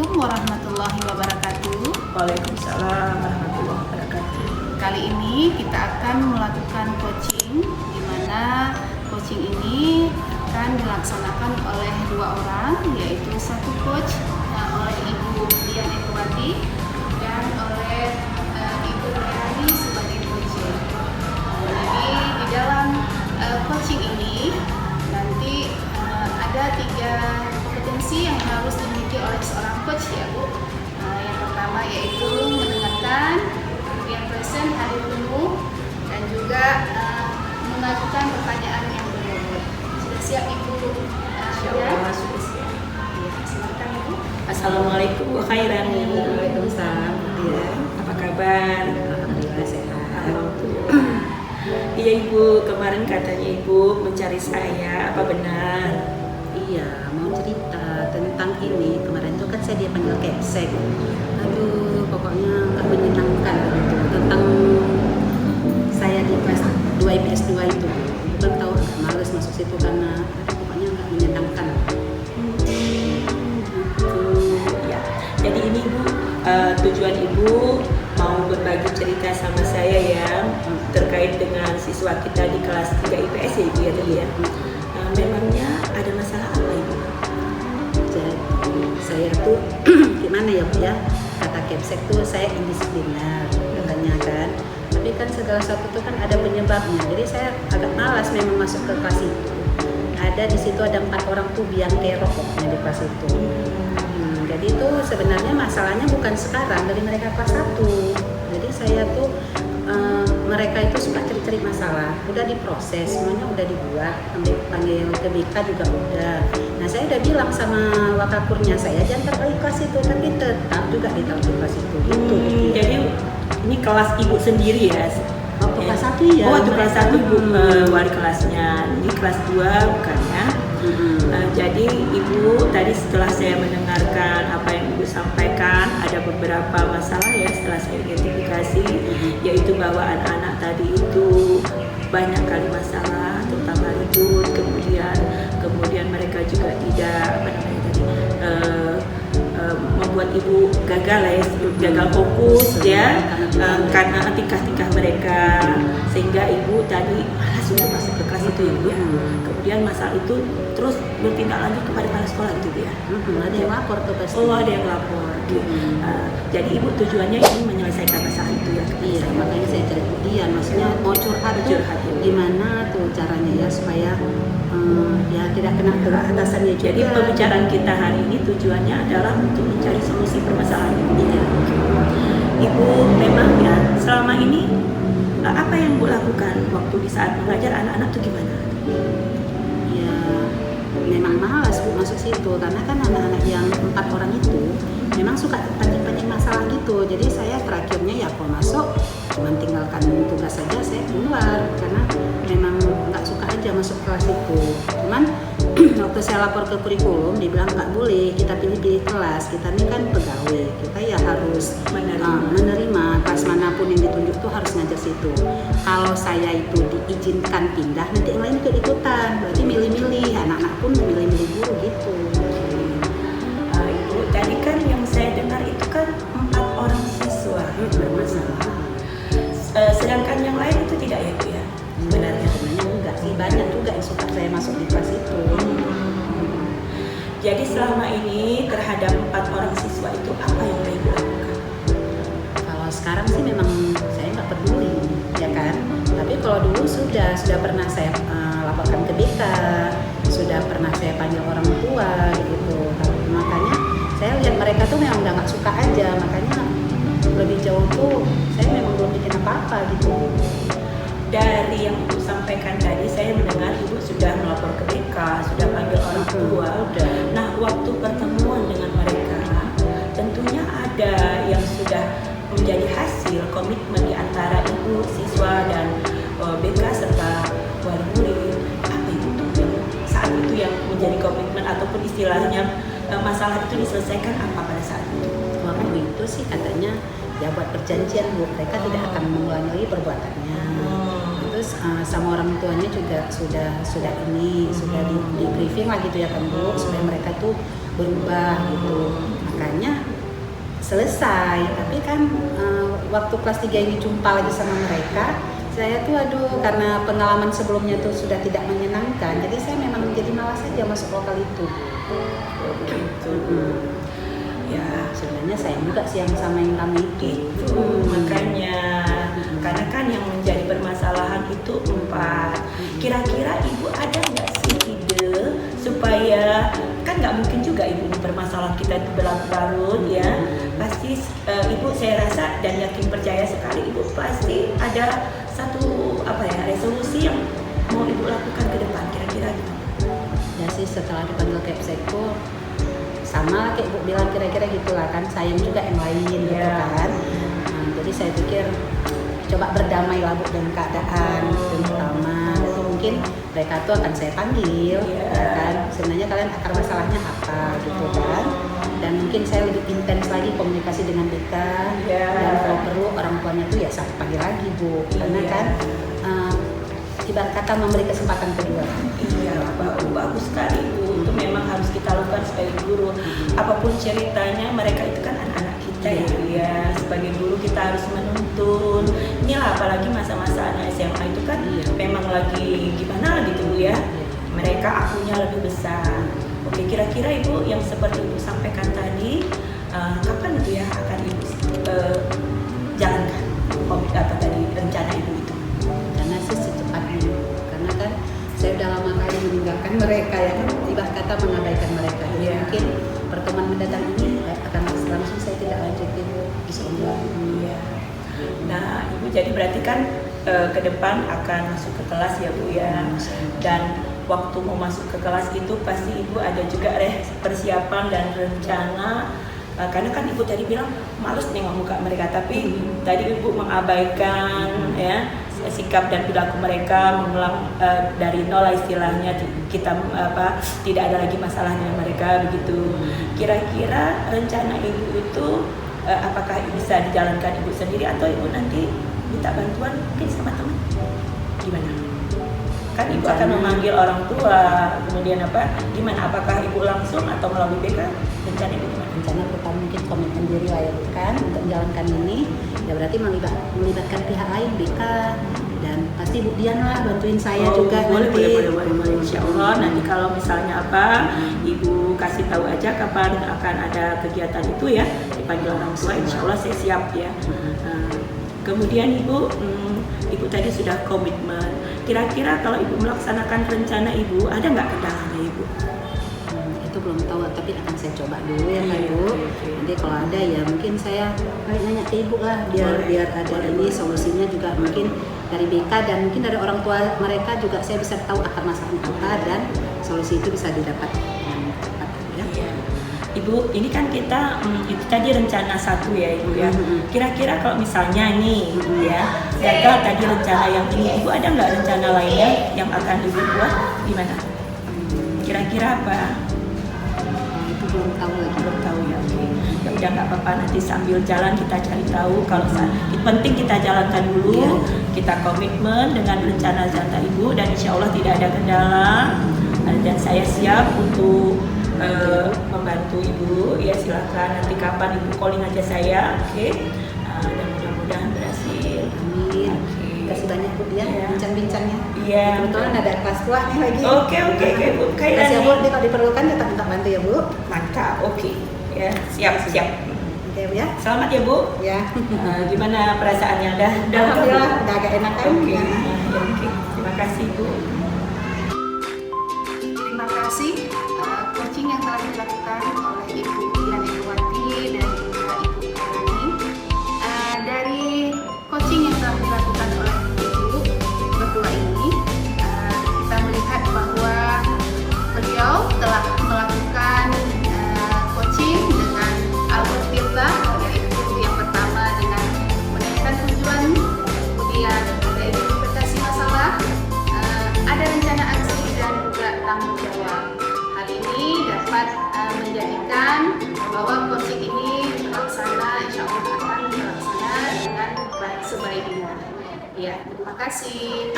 Assalamualaikum warahmatullahi wabarakatuh. Waalaikumsalam warahmatullahi wabarakatuh. Kali ini kita akan melakukan coaching, di mana coaching ini akan dilaksanakan oleh dua orang, yaitu satu coach oleh Ibu Dian Ekuwati dan oleh Ibu Rani sebagai coaching. Jadi di dalam coaching ini nanti ada 3 kompetensi yang harus dimiliki oleh seorang coach ya Bu. Yang pertama yaitu mendengarkan, kemudian present hadir penuh, dan juga mengajukan pertanyaan yang berbobot. Sudah siap Ibu? Insyaallah sudah siap. Ya, silakan Ibu. Assalamualaikum warahmatullahi wabarakatuh. Waalaikumsalam. Ya, apa kabar? Alhamdulillah sehat. Alhamdulillah. Iya Ibu, kemarin katanya Ibu mencari saya, apa benar? Iya, mau cerita tentang ini. Kemarin tuh kan saya dipanggil Kepsek. Aduh, pokoknya nggak menyenangkan gitu. Tentang saya di kelas 2 IPS 2 itu. Bukan tahu agak males masuk situ karena pokoknya nggak menyenangkan. Ya. Jadi ini Ibu, tujuan Ibu mau berbagi cerita sama saya ya terkait dengan siswa kita di kelas 3 IPS ya Ibu ya tadi ya. Memangnya ada masalah apa Ibu? Jadi saya tuh gimana ya Bu ya, kata Kepsek tuh saya indisipliner katanya kan, tapi kan segala sesuatu tuh kan ada penyebabnya. Jadi saya agak malas memang masuk ke kelas itu. Ada di situ ada 4 orang tuh biang kerok pokoknya di kelas itu. Jadi itu sebenarnya masalahnya bukan sekarang, dari mereka kelas 1. Jadi saya tuh mereka itu suka cari-cari masalah, udah diproses, semuanya udah dibuat, sampai panggil ke BK juga udah. Nah saya udah bilang sama wakakurnya, saya jangan terbalik kelas itu, tapi tetap juga ditaruh di kelas itu gitu. Jadi ini kelas Ibu sendiri ya? Waktu kelas 1 ya. Oh, waktu kelas 1 Ibu wali kelasnya, ini kelas 2 bukan ya? Jadi Ibu tadi setelah saya mendengarkan apa yang Ibu sampaikan, ada beberapa masalah ya setelah saya identifikasi, yaitu bahwa anak-anak tadi itu banyak kali masalah, terutama ribut, kemudian mereka juga tidak membuat Ibu gagal ya, gagal fokus ya, karena tingkah-tingkah mereka, sehingga Ibu tadi malas untuk masuk ke kelas itu Ibu ya. Kemudian masalah itu terus bertindak lanjut kepada kepala sekolah gitu ya. Ada yang lapor tuh pasti. Oh, ada yang lapor. Jadi Ibu tujuannya ingin menyelesaikan masalah itu ya. Iya, makanya saya cari dia, maksudnya mau curhat tuh gimana tuh caranya ya supaya ya tidak kena ke atasannya juga. Jadi pembicaraan kita hari ini tujuannya adalah untuk mencari solusi permasalahan ini. Iya. Ibu memang ya selama ini apa yang Bu lakukan waktu di saat mengajar anak-anak itu gimana? Ya memang malas Bu masuk situ karena kan anak-anak yang 4 orang itu memang suka pancing-pancing masalah gitu. Jadi saya terakhirnya ya kalau masuk cuman tinggalkan tugas saja, saya keluar karena memang nggak suka aja masuk kelas itu. Cuman waktu saya lapor ke kurikulum dibilang nggak boleh kita pilih-pilih kelas, kita ini kan pegawai, kita ya harus menerima kelas manapun yang ditunjuk tuh harus ngajar situ. Kalau saya itu diizinkan pindah, nanti yang lain ikut ikutan, berarti milih-milih, anak-anak pun milih-milih guru gitu. Ibu tadi kan yang saya dengar itu kan 4 orang siswa bermasalah. Sedangkan yang lain itu tidak ya Bu ya? Sebenarnya enggak sih, banyak juga yang suka saya masuk di kelas itu. Jadi selama ini terhadap 4 orang siswa itu apa yang Ibu lakukan? Kalau sekarang sih memang saya nggak peduli, ya kan. Tapi kalau dulu sudah pernah saya laporkan ke BK, sudah pernah saya panggil orang tua gitu. Makanya saya lihat mereka tuh memang udah nggak suka aja, makanya lebih jauh tuh saya memang belum bikin apa-apa gitu. Dari yang Ibu sampaikan tadi, saya mendengar Ibu sudah melapor ke BK, sudah panggil orang tua. Udah. Nah, waktu pertemuan dengan mereka, tentunya ada yang sudah menjadi hasil komitmen di antara Ibu, siswa, dan BK serta wali murid. Apa itu yang saat itu yang menjadi komitmen ataupun istilahnya masalah itu diselesaikan apa pada saat itu? Waktu itu sih katanya ya buat perjanjian Bu, mereka tidak akan mengulangi lagi perbuatannya. Terus sama orang tuanya juga sudah di briefing lah gitu ya kan Bu, supaya mereka tuh berubah gitu. Makanya selesai. Tapi kan waktu kelas 3 ini jumpa lagi sama mereka, saya tuh aduh, karena pengalaman sebelumnya tuh sudah tidak menyenangkan, jadi saya memang menjadi malas saja masuk lokal itu. Gitu. Ya sebenarnya sayang juga sih yang sama yang kami Itu makanya, karena kan yang menjadi permasalahan itu 4. Kira-kira ibu ada nggak sih ide supaya, kan nggak mungkin juga ibu permasalahan kita itu berlarut-larut ya. Pasti ibu, saya rasa dan yakin percaya sekali ibu pasti ada satu resolusi yang mau ibu lakukan ke depan, kira-kira gitu. Ya sih, setelah dipanggil Kepsekku sama kayak ibu bilang kira-kira gitulah kan, sayang juga yang lain gitu kan. Jadi saya pikir coba berdamai lah Bu dengan keadaan terutama, dan mungkin mereka tuh akan saya panggil ya kan, sebenarnya kalian akar masalahnya apa gitu kan, dan mungkin saya lebih intens lagi komunikasi dengan mereka, dan kalau perlu orang tuanya tuh ya saya panggil lagi Bu, karena kan ibarat kata memberi kesempatan kedua. Iya, bagus sekali Bu. Itu memang harus kita lakukan sebagai guru. Apapun ceritanya, mereka itu kan anak-anak kita ya. Sebagai guru kita harus menuntun. Inilah apalagi masa-masa anak SMA itu kan memang lagi gimana gitu Bu ya. Mereka akunya lebih besar. Oke, kira-kira Ibu yang seperti Ibu sampaikan tadi, kapan itu ya akan Ibu jalankan rencana Ibu itu? Karena sih secepatnya, karena kan saya udah lama kali meninggalkan mereka ya, ibarat kata mengabaikan mereka. Mungkin pertemuan mendatang ini akan langsung saya tidak lanjutin Bismillah. Nah Ibu jadi berarti kan ke depan akan masuk ke kelas ya Bu ya, dan waktu mau masuk ke kelas itu pasti Ibu ada juga persiapan dan rencana. Karena kan Ibu tadi bilang males nengok muka mereka, tapi tadi Ibu mengabaikan ya sikap dan perilaku mereka, mengulang dari nol istilahnya, kita tidak ada lagi masalah dengan mereka begitu. Kira-kira rencana Ibu itu apakah bisa dijalankan Ibu sendiri atau Ibu nanti minta bantuan mungkin sama teman? Gimana? Kan Ibu akan memanggil orang tua, kemudian gimana? Apakah Ibu langsung atau melalui BK? Rencana Ibu gimana? Rencana pertama mungkin komitmen diri lah ya kan untuk menjalankan ini, ya berarti melibatkan pihak lain, BK, dan pasti Bu Dian lah bantuin saya juga boleh, nanti. boleh. Insya Allah nanti kalau misalnya Ibu kasih tahu aja kapan akan ada kegiatan itu ya, dipanggil orang tua, Insya Allah saya siap ya. Kemudian Ibu tadi sudah komitmen. Kira-kira kalau Ibu melaksanakan rencana Ibu, ada nggak kendalanya Ibu? Itu belum tahu, tapi akan saya coba dulu ya Pak Bu. Nanti kalau ada ya mungkin saya nanya ke Ibu lah, biar ada ini solusinya juga mungkin dari BK dan mungkin dari orang tua mereka juga saya bisa tahu akar masalahnya apa dan solusi itu bisa didapat dengan cepat ya. Ibu, ini kan kita itu tadi rencana 1 ya Ibu ya. Kira-kira kalau misalnya nih ya gagal tadi rencana yang ini, Ibu ada nggak rencana lainnya yang akan Ibu buat gimana? Kira-kira apa? Itu belum tahu lagi. Belum tahu ya. Oke. Ya udah nggak apa-apa, nanti sambil jalan kita cari tahu. Kalau penting kita jalankan dulu, kita komitmen dengan rencana Ibu dan Insya Allah tidak ada kendala. Dan saya siap untuk membantu Ibu ya, silakan nanti kapan Ibu calling aja saya, oke? Dan mudah-mudahan berhasil. Amin. Terima kasih banyak Bu Dian bincang-bincangnya. Iya. Kebetulan ada kelas tua nih lagi. Oke Bu. Terima kasih ya Bu, nanti kalau diperlukan tetap minta bantu ya Bu. Mantap, oke. Ya, siap. Oke Bu ya. Selamat ya Bu. Ya. Gimana perasaannya? Udah Alhamdulillah udah agak enak kan? Oke. Terima kasih Bu. Terima kasih coaching yang telah dilakukan oleh Ibu Dian Egwati dan juga Ibu Karani. Dari coaching yang telah dilakukan oleh Ibu berdua ini, kita melihat bahwa beliau telah melakukan coaching dengan Albert Tirta, yaitu yang pertama dengan menanyakan tujuan, kemudian ada identifikasi masalah, ada rencana aksi dan juga tanggung jawab. Hal ini dapat menjadikan bahwa coaching ini terlaksana, insya Allah akan terlaksana dengan baik sebaiknya. Ya, terima kasih.